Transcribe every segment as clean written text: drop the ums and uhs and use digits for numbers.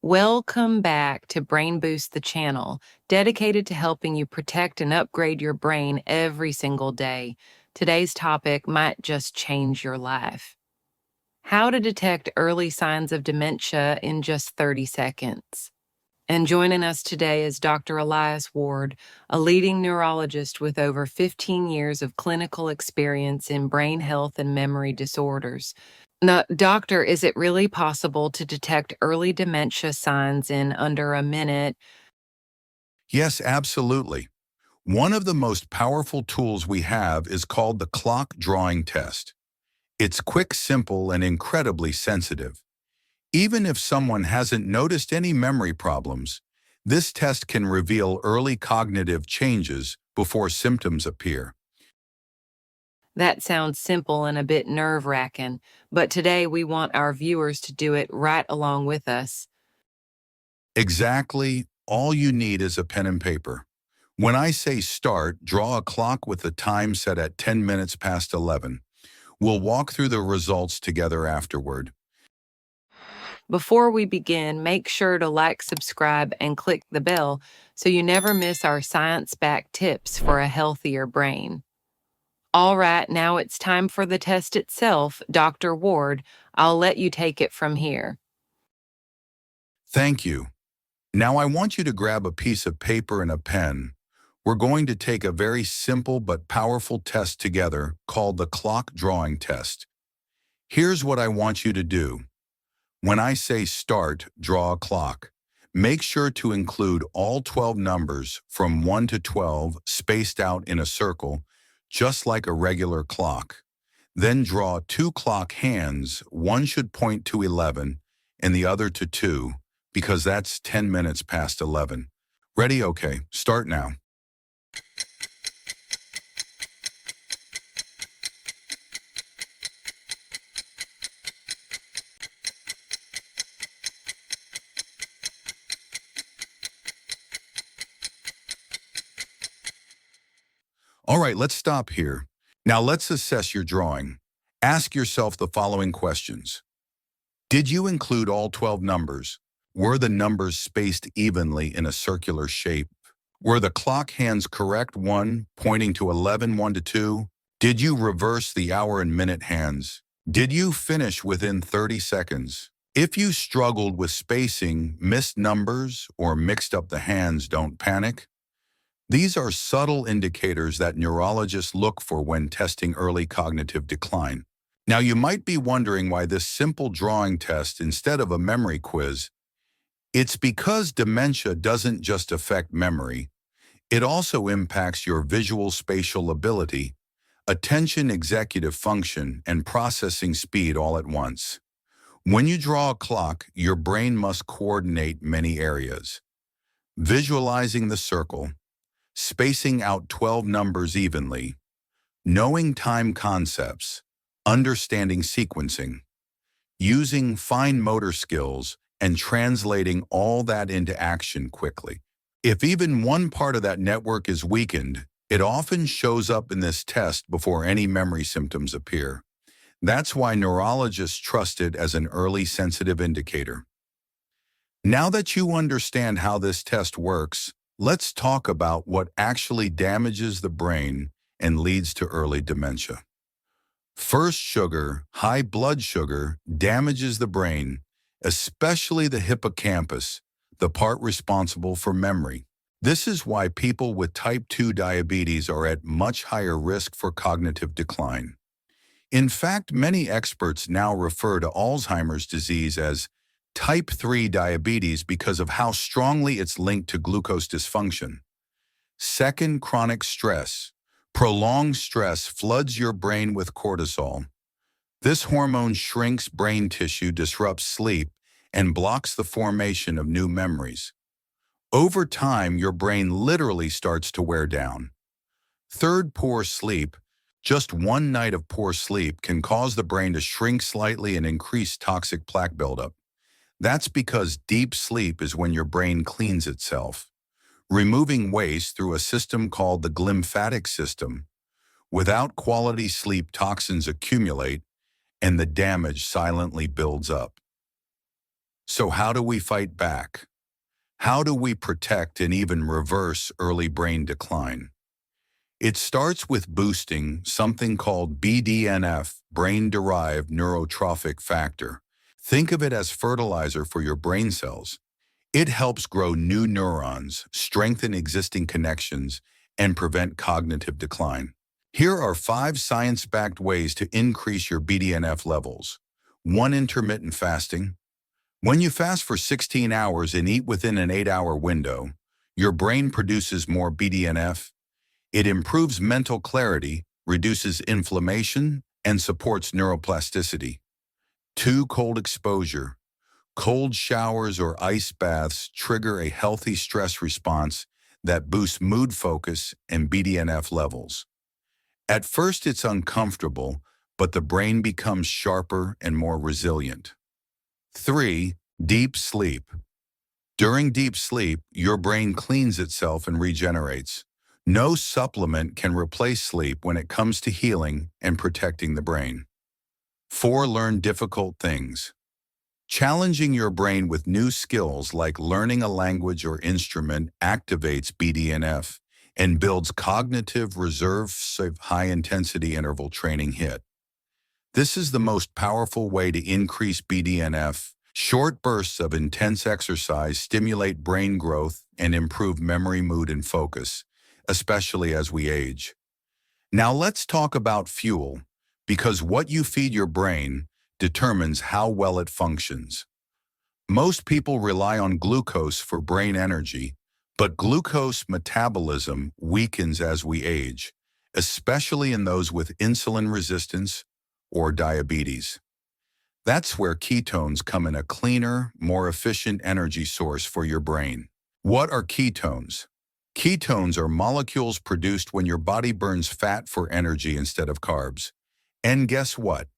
Welcome back to Brain Boost, the channel dedicated to helping you protect and upgrade your brain every single day. Today's topic might just change your life. How to detect early signs of dementia in just 30 seconds. And joining us today is Dr. Elias Ward, a leading neurologist with over 15 years of clinical experience in brain health and memory disorders. Now, doctor, is it really possible to detect early dementia signs in under a minute? Yes, absolutely. One of the most powerful tools we have is called the clock drawing test. It's quick, simple, and incredibly sensitive. Even if someone hasn't noticed any memory problems, this test can reveal early cognitive changes before symptoms appear. That sounds simple and a bit nerve-wracking, but today we want our viewers to do it right along with us. Exactly, all you need is a pen and paper. When I say start, draw a clock with the time set at 10 minutes past 11. We'll walk through the results together afterward. Before we begin, make sure to like, subscribe, and click the bell so you never miss our science-backed tips for a healthier brain. All right, now it's time for the test itself. Dr. Ward, I'll let you take it from here. Thank you. Now I want you to grab a piece of paper and a pen. We're going to take a very simple but powerful test together called the clock drawing test. Here's what I want you to do. When I say start, draw a clock. Make sure to include all 12 numbers from 1 to 12 spaced out in a circle, just like a regular clock. Then draw two clock hands. One should point to 11 and the other to 2, because that's 10 minutes past 11. Ready? Okay, start now. All right, let's stop here. Now let's assess your drawing. Ask yourself the following questions. Did you include all 12 numbers? Were the numbers spaced evenly in a circular shape? Were the clock hands correct? 1 pointing to 11, 1 to 2? Did you reverse the hour and minute hands? Did you finish within 30 seconds? If you struggled with spacing, missed numbers, or mixed up the hands, don't panic. These are subtle indicators that neurologists look for when testing early cognitive decline. Now, you might be wondering why this simple drawing test instead of a memory quiz. It's because dementia doesn't just affect memory. It also impacts your visual spatial ability, attention, executive function, and processing speed all at once. When you draw a clock, your brain must coordinate many areas. Visualizing the circle, spacing out 12 numbers evenly, knowing time concepts, understanding sequencing, using fine motor skills, and translating all that into action quickly. If even one part of that network is weakened, it often shows up in this test before any memory symptoms appear. That's why neurologists trust it as an early sensitive indicator. Now that you understand how this test works, let's talk about what actually damages the brain and leads to early dementia. First, sugar, high blood sugar, damages the brain, especially the hippocampus, the part responsible for memory. This is why people with type 2 diabetes are at much higher risk for cognitive decline. In fact, many experts now refer to Alzheimer's disease as type 3 diabetes because of how strongly it's linked to glucose dysfunction. Second, chronic stress. Prolonged stress floods your brain with cortisol. This hormone shrinks brain tissue, disrupts sleep, and blocks the formation of new memories. Over time, your brain literally starts to wear down. Third, poor sleep. Just one night of poor sleep can cause the brain to shrink slightly and increase toxic plaque buildup. That's because deep sleep is when your brain cleans itself, removing waste through a system called the glymphatic system. Without quality sleep, toxins accumulate and the damage silently builds up. So how do we fight back? How do we protect and even reverse early brain decline? It starts with boosting something called BDNF, brain-derived neurotrophic factor. Think of it as fertilizer for your brain cells. It helps grow new neurons, strengthen existing connections, and prevent cognitive decline. Here are 5 science-backed ways to increase your BDNF levels. 1. Intermittent fasting. When you fast for 16 hours and eat within an 8-hour window, your brain produces more BDNF. It improves mental clarity, reduces inflammation, and supports neuroplasticity. 2. Cold exposure. Cold showers or ice baths trigger a healthy stress response that boosts mood focus and BDNF levels. At first, it's uncomfortable, but the brain becomes sharper and more resilient. 3. Deep sleep. During deep sleep, your brain cleans itself and regenerates. No supplement can replace sleep when it comes to healing and protecting the brain. 4. Learn difficult things. Challenging your brain with new skills like learning a language or instrument activates BDNF and builds cognitive reserves of high-intensity interval training HIIT. This is the most powerful way to increase BDNF. Short bursts of intense exercise stimulate brain growth and improve memory, mood, and focus, especially as we age. Now let's talk about fuel, because what you feed your brain determines how well it functions. Most people rely on glucose for brain energy, but glucose metabolism weakens as we age, especially in those with insulin resistance or diabetes. That's where ketones come in, a cleaner, more efficient energy source for your brain. What are ketones? Ketones are molecules produced when your body burns fat for energy instead of carbs. And guess what?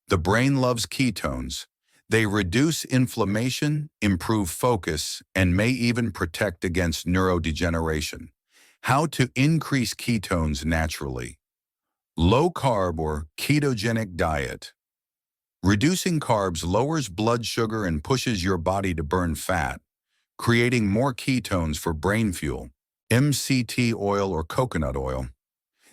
The brain loves ketones. They reduce inflammation, improve focus, and may even protect against neurodegeneration. How to increase ketones naturally? Low-carb or ketogenic diet. Reducing carbs lowers blood sugar and pushes your body to burn fat, creating more ketones for brain fuel. MCT oil or coconut oil.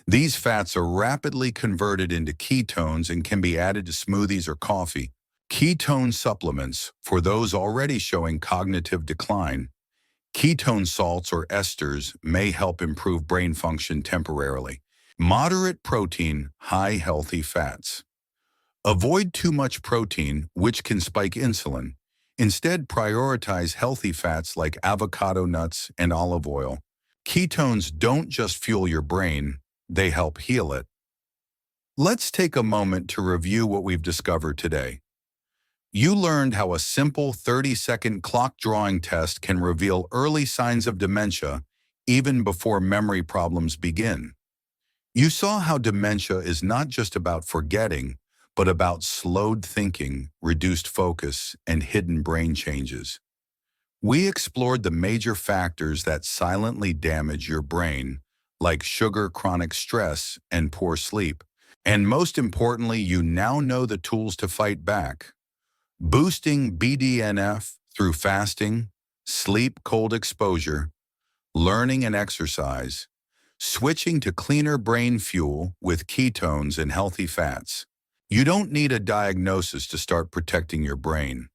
These fats are rapidly converted into ketones and can be added to smoothies or coffee. Ketone supplements for those already showing cognitive decline. Ketone salts or esters may help improve brain function temporarily. Moderate protein, high healthy fats. Avoid too much protein, which can spike insulin. Instead, prioritize healthy fats like avocado nuts and olive oil. Ketones don't just fuel your brain, they help heal it. Let's take a moment to review what we've discovered today. You learned how a simple 30-second clock drawing test can reveal early signs of dementia even before memory problems begin. You saw how dementia is not just about forgetting, but about slowed thinking, reduced focus, and hidden brain changes. We explored the major factors that silently damage your brain, like sugar, chronic stress, and poor sleep. And most importantly, you now know the tools to fight back. Boosting BDNF through fasting, sleep, cold exposure, learning and exercise, switching to cleaner brain fuel with ketones and healthy fats. You don't need a diagnosis to start protecting your brain.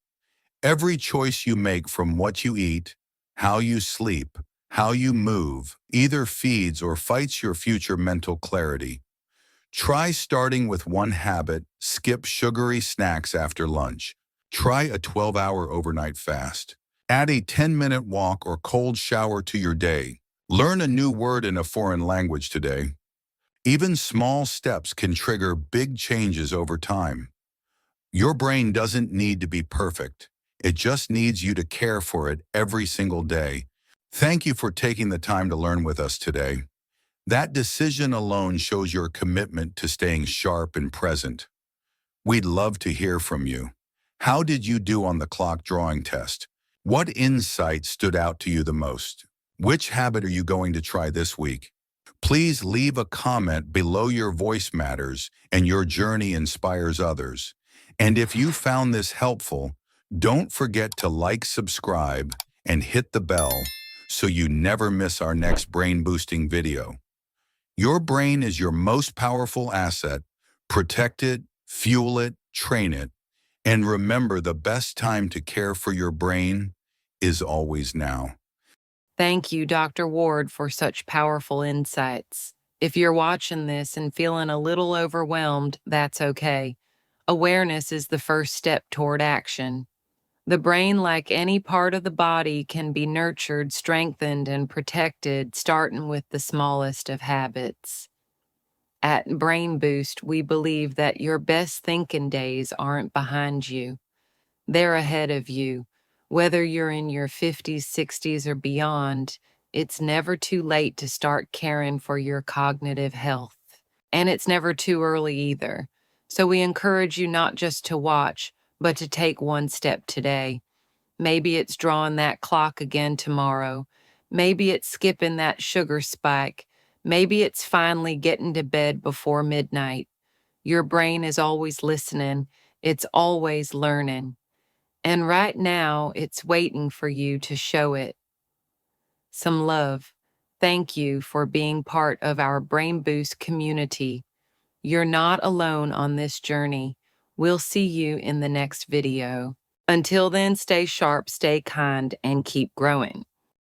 Every choice you make, from what you eat, how you sleep, how you move, either feeds or fights your future mental clarity. Try starting with one habit: skip sugary snacks after lunch. Try a 12-hour overnight fast. Add a 10-minute walk or cold shower to your day. Learn a new word in a foreign language today. Even small steps can trigger big changes over time. Your brain doesn't need to be perfect. It just needs you to care for it every single day. Thank you for taking the time to learn with us today. That decision alone shows your commitment to staying sharp and present. We'd love to hear from you. How did you do on the clock drawing test? What insight stood out to you the most? Which habit are you going to try this week? Please leave a comment below. Your voice matters, and your journey inspires others. And if you found this helpful, Don't forget to like, subscribe, and hit the bell so you never miss our next brain-boosting video. Your brain is your most powerful asset. Protect it, fuel it, train it, and remember, the best time to care for your brain is always now. Thank you, Dr. Ward, for such powerful insights. If you're watching this and feeling a little overwhelmed, that's okay. Awareness is the first step toward action. The brain, like any part of the body, can be nurtured, strengthened, and protected, starting with the smallest of habits. At Brain Boost, we believe that your best thinking days aren't behind you. They're ahead of you. Whether you're in your 50s, 60s, or beyond, it's never too late to start caring for your cognitive health. And it's never too early either. So we encourage you not just to watch, but to take one step today. Maybe it's drawing that clock again tomorrow. Maybe it's skipping that sugar spike. Maybe it's finally getting to bed before midnight. Your brain is always listening. It's always learning. And right now, it's waiting for you to show it some love. Thank you for being part of our Brain Boost community. You're not alone on this journey. We'll see you in the next video. Until then, stay sharp, stay kind, and keep growing.